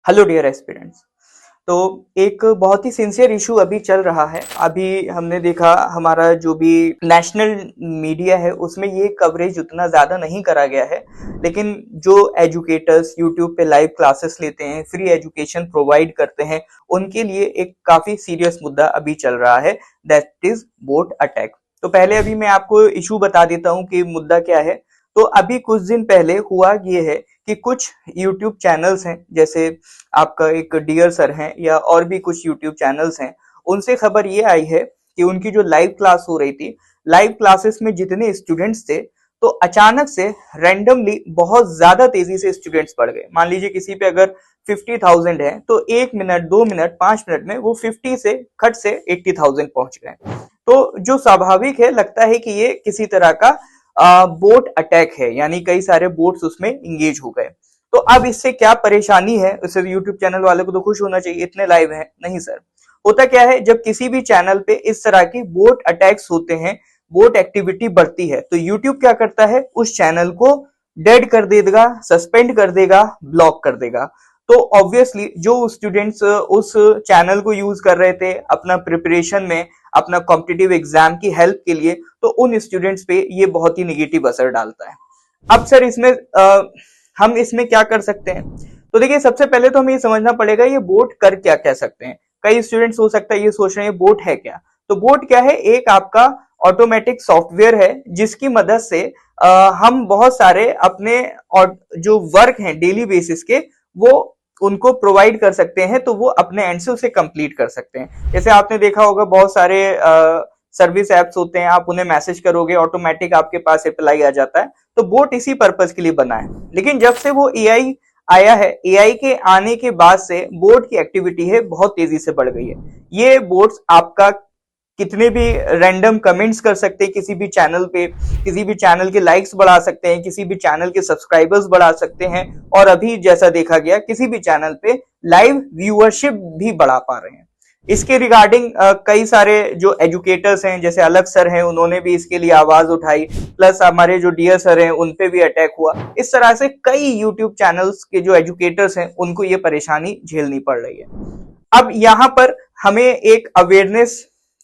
Hello dear aspirants. तो एक बहुत ही सिंसियर इशू अभी चल रहा है। अभी हमने देखा हमारा जो भी नेशनल मीडिया है उसमें ये कवरेज उतना ज़्यादा नहीं करा गया है, लेकिन जो एजुकेटर्स यूट्यूब पे लाइव क्लासेस लेते हैं, फ्री एजुकेशन प्रोवाइड करते हैं, उनके लिए एक काफ़ी सीरियस मुद्दा अभी चल रहा है, दैट इज बोट अटैक। तो पहले अभी मैं आपको इशू बता देता हूँ कि मुद्दा क्या है। तो अभी कुछ दिन पहले हुआ ये है कि कुछ यूट्यूब चैनल्स हैं, जैसे आपका एक डियर सर हैं या और भी कुछ यूट्यूब चैनल्स हैं, उनसे खबर ये आई है कि उनकी जो लाइव क्लास हो रही थी, लाइव क्लासेस में जितने स्टूडेंट्स थे, तो अचानक से रैंडमली बहुत ज्यादा तेजी से स्टूडेंट्स बढ़ गए। मान लीजिए किसी पे अगर 50,000 है तो 1 मिनट 2 मिनट 5 मिनट में वो 50 से खट से 80,000 पहुंच गए। तो जो स्वाभाविक है, लगता है कि ये किसी तरह का बोट अटैक है, यानी कई सारे बोट्स उसमें इंगेज हो गए। तो अब इससे क्या परेशानी है, उससे यूट्यूब चैनल वाले को तो खुश होना चाहिए, इतने लाइव हैं। नहीं सर, होता क्या है, जब किसी भी चैनल पे इस तरह की बोट अटैक्स होते हैं, बोट एक्टिविटी बढ़ती है, तो यूट्यूब क्या करता है, उस चैनल को डेड कर देगा, सस्पेंड कर देगा, ब्लॉक कर देगा। तो ऑब्वियसली जो स्टूडेंट्स उस चैनल को यूज कर रहे थे अपना प्रिपरेशन में, अपना कॉम्पिटिटिव एग्जाम की हेल्प के लिए, तो उन स्टूडेंट्स पे ये बहुत ही निगेटिव असर डालता है। अब सर इसमें हम इसमें क्या कर सकते हैं? तो देखिए, सबसे पहले तो हमें ये समझना पड़ेगा ये बोट कर क्या कह सकते हैं। कई स्टूडेंट्स हो सकता है ये सोच रहे हैं बोट है क्या। तो बोट क्या है, एक आपका ऑटोमेटिक सॉफ्टवेयर है जिसकी मदद से हम बहुत सारे अपने और जो वर्क हैं डेली बेसिस के, वो उनको प्रोवाइड कर सकते हैं, तो वो अपने एंड से उसे कंप्लीट कर सकते हैं। जैसे आपने देखा होगा बहुत सारे सर्विस एप्स होते हैं, आप उन्हें मैसेज करोगे ऑटोमेटिक आपके पास रिप्लाई आ जाता है। तो बोट इसी पर्पज के लिए बना है। लेकिन जब से वो एआई आया है, एआई के आने के बाद से बोट की एक्टिविटी है बहुत तेजी से बढ़ गई है। ये बोट्स आपका कितने भी रैंडम कमेंट्स कर सकते हैं किसी भी चैनल पे, किसी भी चैनल के लाइक्स बढ़ा सकते हैं, किसी भी चैनल के सब्सक्राइबर्स बढ़ा सकते हैं, और अभी जैसा देखा गया किसी भी चैनल पे लाइव व्यूअरशिप भी बढ़ा पा रहे हैं। इसके रिगार्डिंग कई सारे जो एजुकेटर्स हैं, जैसे अलग सर हैं, उन्होंने भी इसके लिए आवाज उठाई, प्लस हमारे जो डियर सर हैं उन पे भी अटैक हुआ। इस तरह से कई यूट्यूब चैनल्स के जो एजुकेटर्स हैं उनको ये परेशानी झेलनी पड़ रही है। अब यहाँ पर हमें एक अवेयरनेस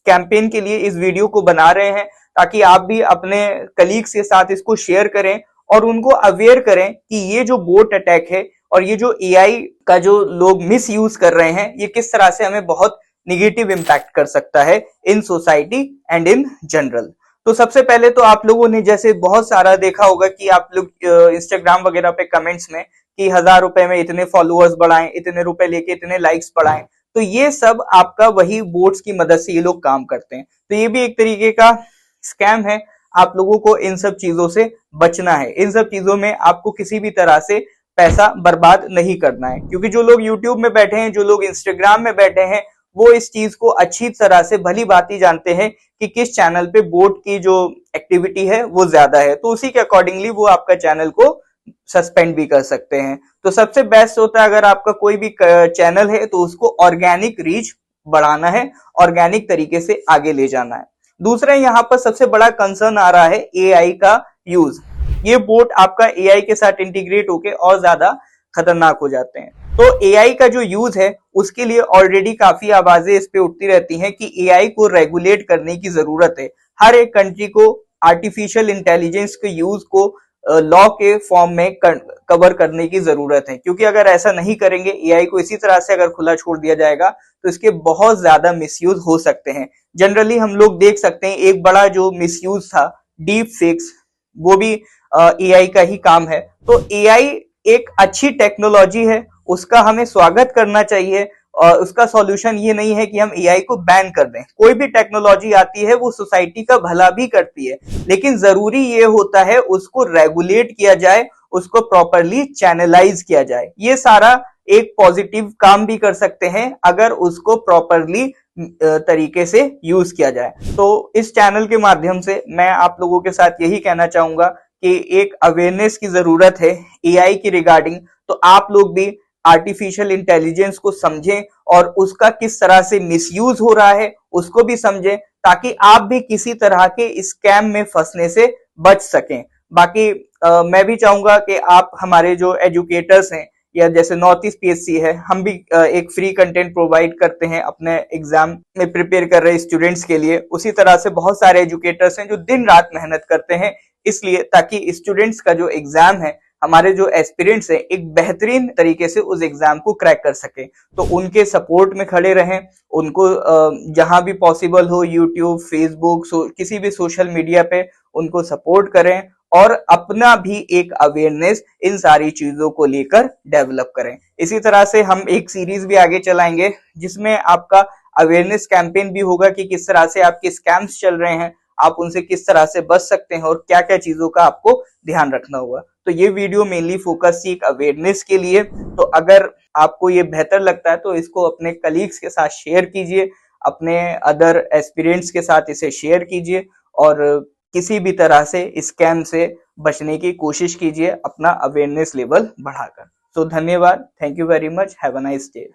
कैंपेन के लिए इस वीडियो को बना रहे हैं, ताकि आप भी अपने कलीग्स के साथ इसको शेयर करें और उनको अवेयर करें कि ये जो बोट अटैक है और ये जो एआई का जो लोग मिस यूज कर रहे हैं, ये किस तरह से हमें बहुत निगेटिव इंपैक्ट कर सकता है in society and in general. तो सबसे पहले तो आप लोगों ने जैसे बहुत सारा देखा होगा कि आप लोग इंस्टाग्राम वगैरह पे कमेंट्स में कि 1,000 रुपए में इतने फॉलोअर्स बढ़ाएं, इतने रुपए लेके इतने लाइक्स बढ़ाएं, तो ये सब आपका वही बोट्स की मदद से ये लोग काम करते हैं। तो ये भी एक तरीके का स्कैम है। आप लोगों को इन सब चीजों से बचना है। इन सब चीजों में आपको किसी भी तरह से पैसा बर्बाद नहीं करना है, क्योंकि जो लोग यूट्यूब में बैठे हैं, जो लोग इंस्टाग्राम में बैठे हैं, वो इस चीज को अच्छी तरह से भली भांति जानते हैं कि किस चैनल पे बोट की जो एक्टिविटी है वो ज्यादा है, तो उसी के अकॉर्डिंगली वो आपका चैनल को सस्पेंड भी कर सकते हैं। तो सबसे बेस्ट होता है, अगर आपका कोई भी चैनल है तो उसको ऑर्गेनिक रीच बढ़ाना है, ऑर्गेनिक तरीके से आगे ले जाना है। दूसरा यहाँ पर सबसे बड़ा कंसर्न आ रहा है एआई का यूज। ये बोट आपका एआई के साथ इंटीग्रेट होके और ज्यादा खतरनाक हो जाते हैं। तो एआई का जो यूज है उसके लिए ऑलरेडी काफी आवाजें इस पे उठती रहती हैं कि एआई को रेगुलेट करने की जरूरत है। हर एक कंट्री को आर्टिफिशियल इंटेलिजेंस के यूज को लॉ के फॉर्म में कवर करने की जरूरत है, क्योंकि अगर ऐसा नहीं करेंगे, एआई को इसी तरह से अगर खुला छोड़ दिया जाएगा, तो इसके बहुत ज्यादा मिसयूज हो सकते हैं। जनरली हम लोग देख सकते हैं एक बड़ा जो मिसयूज था डीप फेक्स, वो भी एआई का ही काम है। तो एआई एक अच्छी टेक्नोलॉजी है, उसका हमें स्वागत करना चाहिए, और उसका सॉल्यूशन ये नहीं है कि हम एआई को बैन कर दें। कोई भी टेक्नोलॉजी आती है वो सोसाइटी का भला भी करती है, लेकिन जरूरी ये होता है उसको रेगुलेट किया जाए, उसको प्रॉपरली चैनलाइज किया जाए। ये सारा एक पॉजिटिव काम भी कर सकते हैं अगर उसको प्रॉपरली तरीके से यूज किया जाए। तो इस चैनल के माध्यम से मैं आप लोगों के साथ यही कहना चाहूंगा कि एक अवेयरनेस की जरूरत है एआई की रिगार्डिंग। तो आप लोग भी आर्टिफिशियल इंटेलिजेंस को समझें और उसका किस तरह से मिसयूज हो रहा है उसको भी समझें, ताकि आप भी किसी तरह के स्कैम में फंसने से बच सकें। बाकी मैं भी चाहूंगा कि आप हमारे जो एजुकेटर्स हैं या जैसे नॉर्थ ईस्ट पीएससी है, हम भी एक फ्री कंटेंट प्रोवाइड करते हैं अपने एग्जाम में प्रिपेयर कर रहे स्टूडेंट्स के लिए। उसी तरह से बहुत सारे एजुकेटर्स हैं जो दिन रात मेहनत करते हैं, इसलिए ताकि स्टूडेंट्स का जो एग्जाम है, हमारे जो एस्पिरेंट्स हैं, एक बेहतरीन तरीके से उस एग्जाम को क्रैक कर सके। तो उनके सपोर्ट में खड़े रहें, उनको जहां भी पॉसिबल हो यूट्यूब, फेसबुक, किसी भी सोशल मीडिया पे उनको सपोर्ट करें और अपना भी एक अवेयरनेस इन सारी चीजों को लेकर डेवलप करें। इसी तरह से हम एक सीरीज भी आगे चलाएंगे जिसमें आपका अवेयरनेस कैंपेन भी होगा कि किस तरह से आपके स्कैम्स चल रहे हैं, आप उनसे किस तरह से बच सकते हैं और क्या क्या चीजों का आपको ध्यान रखना होगा। तो ये वीडियो मेनली फोकस थी एक अवेयरनेस के लिए। तो अगर आपको ये बेहतर लगता है तो इसको अपने कलीग्स के साथ शेयर कीजिए, अपने अदर एस्पिरेंट्स के साथ इसे शेयर कीजिए और किसी भी तरह से स्कैम से बचने की कोशिश कीजिए अपना अवेयरनेस लेवल बढ़ाकर। तो धन्यवाद, thank you very much, have a nice day.